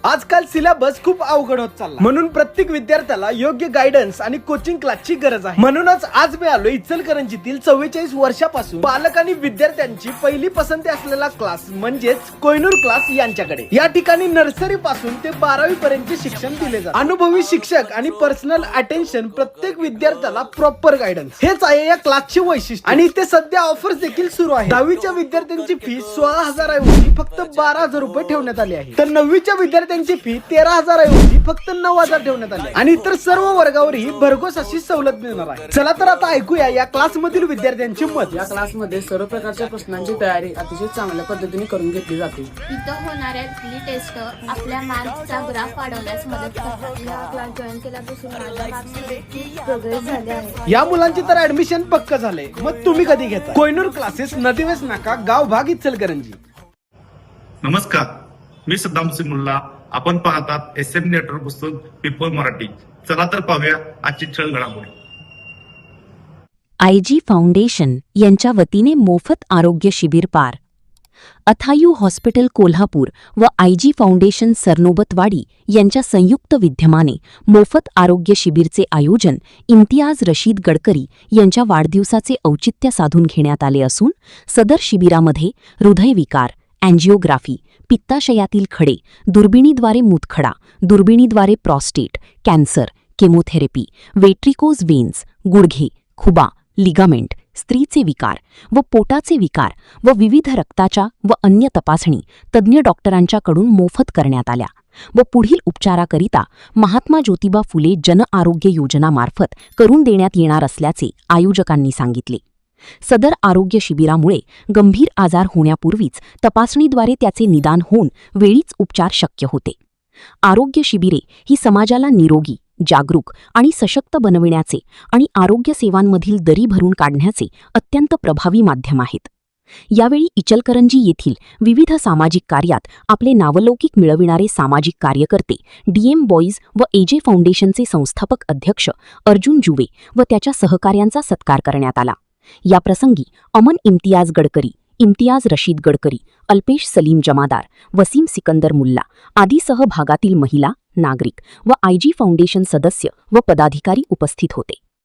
आजकाल सिलेबस खूप अवघड होत चालला, म्हणून प्रत्येक विद्यार्थ्याला योग्य गायडन्स आणि कोचिंग क्लासची गरज आहे। म्हणूनच आज मी आलो इचलकरंजीतील 44 वर्षापासून पालक आणि विद्यार्थ्यांची पहिली पसंती असलेला क्लास म्हणजेच कोहिनूर क्लास यांच्याकडे। या ठिकाणी नर्सरी पासून ते 12वी पर्यंतचे शिक्षण दिले जाते। अनुभवी शिक्षक आणि पर्सनल अटेन्शन, प्रत्येक विद्यार्थ्याला प्रॉपर गायडन्स, हेच आहे या क्लासचे वैशिष्ट्य। आणि इथे सध्या ऑफर्स देखील सुरू आहे। 10वीच्या विद्यार्थ्यांची फी 16,000 ऐवजी फक्त 12,000 रुपये ठेवण्यात आली आहे, तर 9वीच्या विद्यार्थ्यांची फी 13,000 ऐवजी फक्त 9,000 ठेवण्यात आली आहे। आणि इतर सर्व वर्गावरही भरघोस अशी सवलत मिळणार आहे। चला तर आता ऐकूया या क्लास मधील विद्यार्थ्यांचे मत। या क्लासमध्ये सर्व प्रकारच्या प्रश्नांची तयारी अतिशय चांगल्या पद्धतीने करून घेतली जाते। इथं होणाऱ्या टेस्ट आपल्या मार्क्सचा ग्राफ वाढवण्यास मदत करतात। या क्लास जॉईन केल्यापासून माझ्या मार्क्समध्ये खूप प्रोग्रेस झाले आहे। या मुलांची तर ऍडमिशन पक्क झाले, मग तुम्ही कधी घेता? कोहिनूर क्लासेस, नदीवेस नाका, गाव भाग, इचलकरंजी। नमस्कार, मी सद्दाम सिंग मुल्ला। आपण पाहतात SM नेटवर्क पुस्तक पीपल मराठी। चला तर पाहूया आजची ठळक घडामोडी। IG फाउंडेशन यांच्या वतीने मोफत आरोग्य शिबिर पार। अथायू हॉस्पिटल कोल्हापूर व IG फाउंडेशन सरनोबतवाडी यांच्या संयुक्त विद्यमाने मोफत आरोग्य शिबिरचे आयोजन इम्तियाज रशीद गडकरी यांच्या वाढदिवसाचे औचित्य साधून घेण्यात आले असून सदर शिबिरामध्ये हृदयविकार, अँजिओग्राफी, पित्ताशयातील खडे, दुर्बिणीद्वारे मूतखडा, दुर्बिणीद्वारे प्रॉस्टेट कॅन्सर, केमोथेरपी, वेट्रिकोज वेन्स, गुडघे, खुबा, लिगामेंट, स्त्रीचे विकार व पोटाचे विकार व विविध रक्ताच्या व अन्य तपासणी तज्ज्ञ डॉक्टरांच्याकडून मोफत करण्यात आल्या व पुढील उपचाराकरिता महात्मा ज्योतिबा फुले जन आरोग्य योजनामार्फत करून देण्यात येणार असल्याचे आयोजकांनी सांगितले। सदर आरोग्य शिबिरामुळे गंभीर आजार होण्यापूर्वीच तपासणीद्वारे त्याचे निदान होऊन वेळीच उपचार शक्य होते। आरोग्य शिबिरे ही समाजाला निरोगी, जागरूक आणि सशक्त बनविण्याचे आणि आरोग्य सेवांमधील दरी भरून काढण्याचे अत्यंत प्रभावी माध्यम आहेत। यावेळी इचलकरंजी येथील विविध सामाजिक कार्यात आपले नावलौकिक मिळविणारे सामाजिक कार्यकर्ते DM बॉईज व AJ फाउंडेशनचे संस्थापक अध्यक्ष अर्जुन जुवे व त्याच्या सहकार्यांचा सत्कार करण्यात आला। या प्रसंगी अमन इम्तियाज गडकरी, इम्तियाज रशीद गडकरी, अल्पेश सलीम जमादार, वसीम सिकंदर मुल्ला आदीसह भागातील महिला, नागरिक व IG फाउंडेशन सदस्य व पदाधिकारी उपस्थित होते।